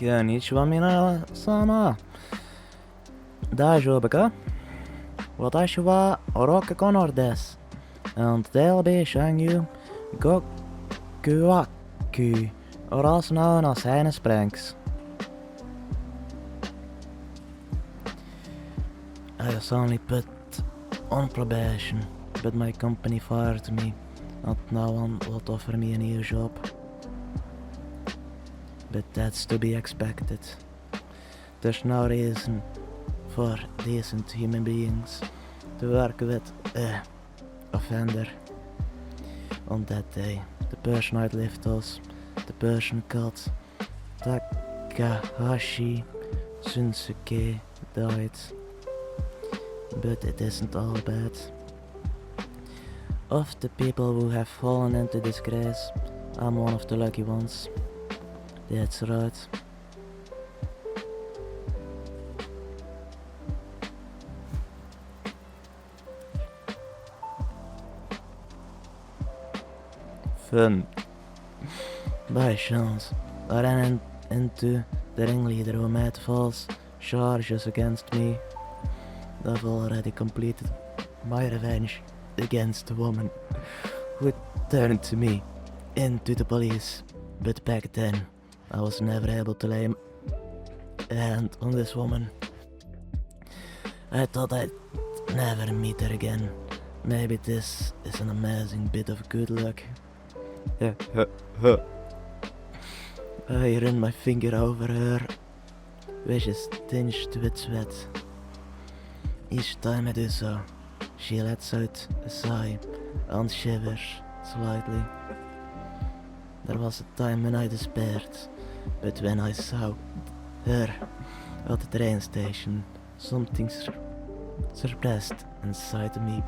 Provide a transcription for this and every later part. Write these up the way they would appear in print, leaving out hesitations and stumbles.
Konnichiwa mina-sama. Daijoubu ka? Watashi wa Oroka Conner desu. And they'll be showing you Gokuaku, or also known as heinous pranks. I was only put on probation, but my company fired me, and no one will offer me a new job. But that's to be expected. There's no reason for decent human beings to work with a offender. On that day, the person I'd lived with, the person called Takahashi Sunsuke, died. But it isn't all bad. Of the people who have fallen into disgrace, I'm one of the lucky ones. That's right. Fun. By chance, I ran into the ringleader who made false charges against me. I've already completed my revenge against the woman who turned to me into the police. But back then, I was never able to lay a hand on this woman. I thought I'd never meet her again. Maybe this is an amazing bit of good luck. I ran my finger over her, which is tinged with sweat. Each time I do so, she lets out a sigh and shivers slightly. There was a time when I despaired, but when I saw her at the train station, something suppressed inside me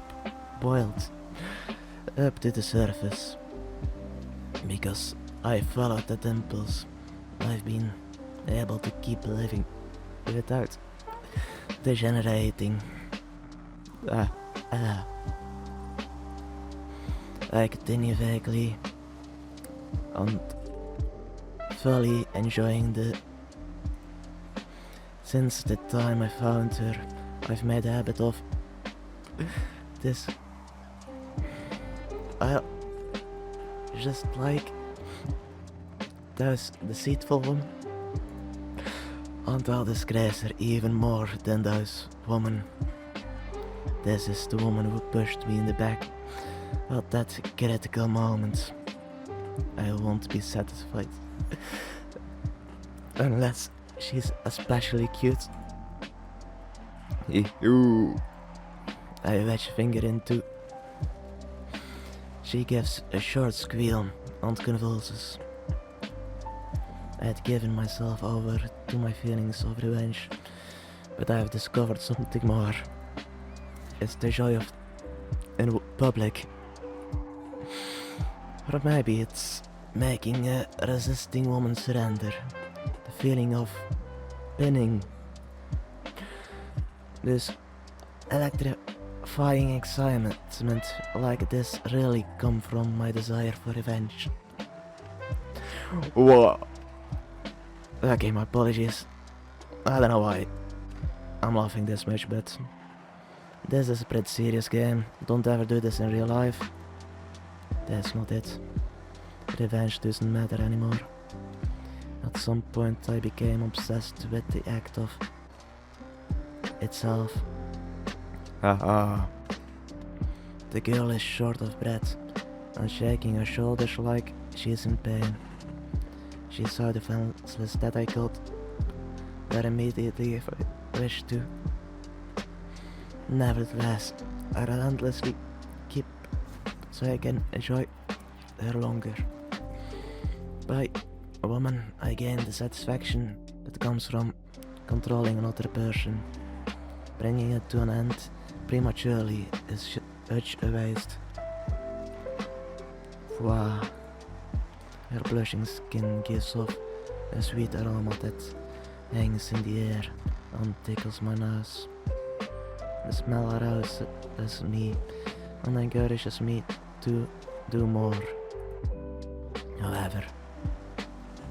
boiled up to the surface. Because I followed that impulse, I've been able to keep living without degenerating. I continue vaguely and fully enjoying the... Since the time I found her, I've made a habit of this. I just like those deceitful women, and I'll disgrace her even more than those women. This is the woman who pushed me in the back at that critical moment. I won't be satisfied unless she's especially cute. I wedge finger into. She gives a short squeal and convulses. I had given myself over to my feelings of revenge, but I have discovered something more. It's the joy of in public. Or maybe it's making a resisting woman surrender. The feeling of pinning. This electrifying excitement like this really come from my desire for revenge. Whoa. Okay, my apologies. I don't know why I'm laughing this much, but this is a pretty serious game. Don't ever do this in real life. That's not it. Revenge doesn't matter anymore. At some point I became obsessed with the act of itself. Haha. The girl is short of breath and shaking her shoulders like she's in pain. She saw the defenseless that I could there immediately if I wished to. Nevertheless, I relentlessly keep so I can enjoy her longer. By a woman, I gain the satisfaction that comes from controlling another person. Bringing it to an end prematurely is such a waste. Wow. Her blushing skin gives off a sweet aroma that hangs in the air and tickles my nose. The smell arouses me and encourages me to do more. However,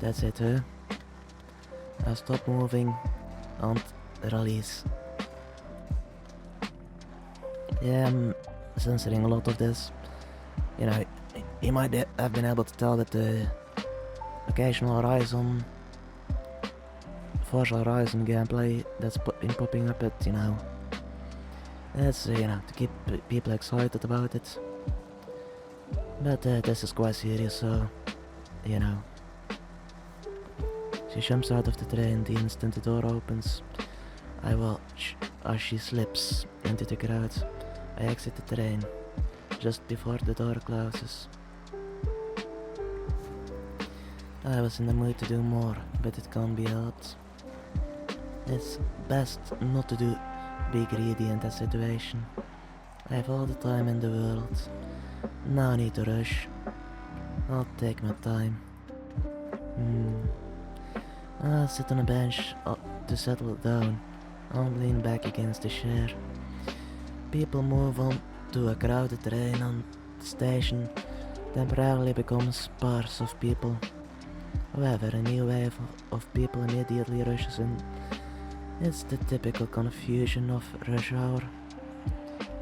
that's it, huh? I stop moving and release. Yeah, I'm censoring a lot of this. You know, you might have been able to tell that the occasional Horizon, Forza Horizon gameplay that's been popping up, but you know, it's you know, to keep people excited about it. But this is quite serious, so you know. She jumps out of the train the instant the door opens. I watch as she slips into the crowd. I exit the train just before the door closes. I was in the mood to do more, but it can't be helped. It's best not to be greedy in that situation. I have all the time in the world. No need to rush. I'll take my time. I'll sit on a bench to settle down. I'll lean back against the chair. People move on to a crowded train and the station temporarily becomes sparse of people. However, a new wave of people immediately rushes in. It's the typical confusion of rush hour.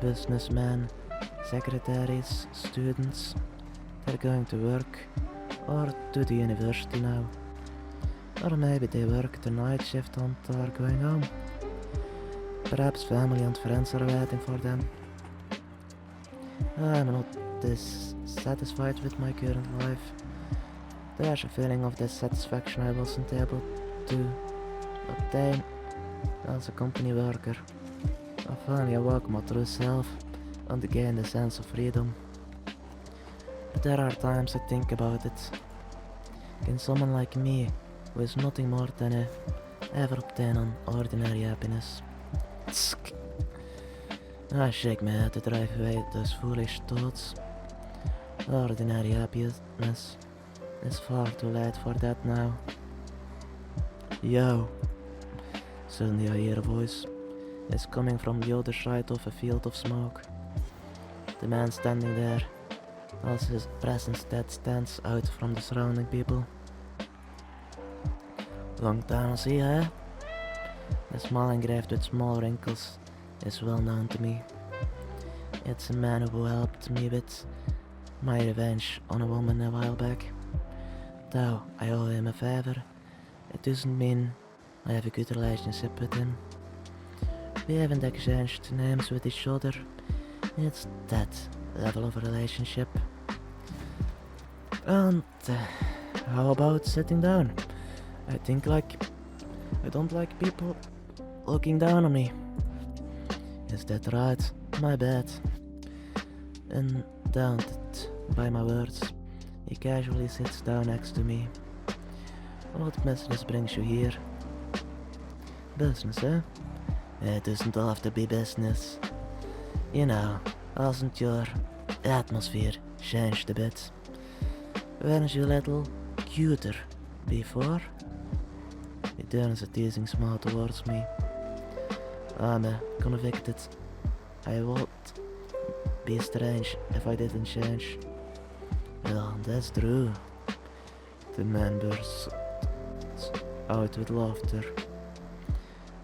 Businessmen, secretaries, students, they're going to work or to the university now. Or maybe they work the night shift and are going home. Perhaps family and friends are waiting for them. I'm not dissatisfied with my current life. There's a feeling of dissatisfaction I wasn't able to obtain as a company worker. I finally awoke my true self and gained a sense of freedom. But there are times I think about it. Can someone like me, who is nothing more than ever obtain an ordinary happiness? I shake my head to drive away those foolish thoughts. Ordinary happiness is far too late for that now. Yo! Suddenly I hear a voice. It's coming from the other side of a field of smoke. The man standing there has his presence that stands out from the surrounding people. Long time no see, eh? The smile engraved with small wrinkles is well known to me. It's a man who helped me with my revenge on a woman a while back. Though I owe him a favor, it doesn't mean I have a good relationship with him. We haven't exchanged names with each other. It's that level of relationship. And how about sitting down? I don't like people looking down on me. Is that right? My bad. Undaunted by my words, he casually sits down next to me. What business brings you here? Business, eh? It doesn't have to be business. You know, hasn't your atmosphere changed a bit? Weren't you a little cuter before? He turns a teasing smile towards me. I'm convicted. I would be strange if I didn't change. Well, that's true. The man bursts out with laughter.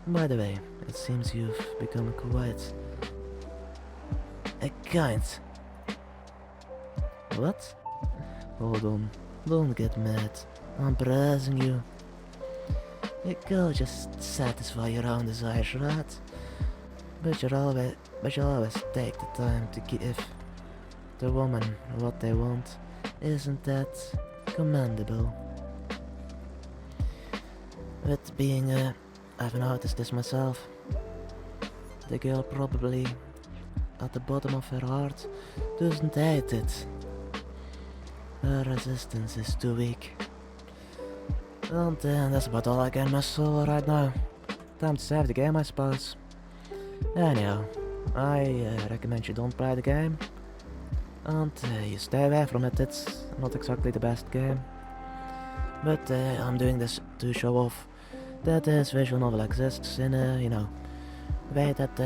By the way, it seems you've become quite a kind. What? Hold on, don't get mad. I'm praising you. You can't just satisfy your own desires, right? But you'll always take the time to give the woman what they want. Isn't that commendable? With being I've noticed this myself. The girl probably at the bottom of her heart doesn't hate it. Her resistance is too weak. And that's about all I can muscle right now. Time to save the game, I suppose. Anyhow, I recommend you don't play the game. And you stay away from it. It's not exactly the best game. But I'm doing this to show off that this visual novel exists in a, way that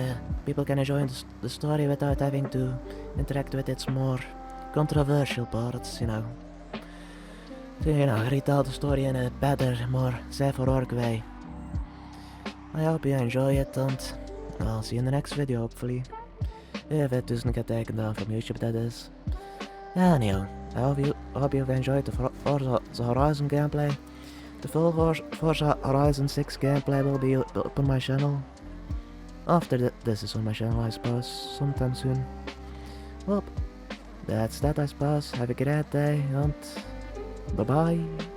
people can enjoy the story without having to interact with its more controversial parts, To retell the story in a better, more safe for work way. I hope you enjoy it, and I'll see you in the next video, hopefully. If it doesn't get taken down from YouTube, that is. Anyhow, I hope you've enjoyed the Forza Horizon gameplay. The full Forza Horizon 6 gameplay will be up on my channel. After this is on my channel, I suppose, sometime soon. Well, that's that, I suppose. Have a great day, and bye-bye.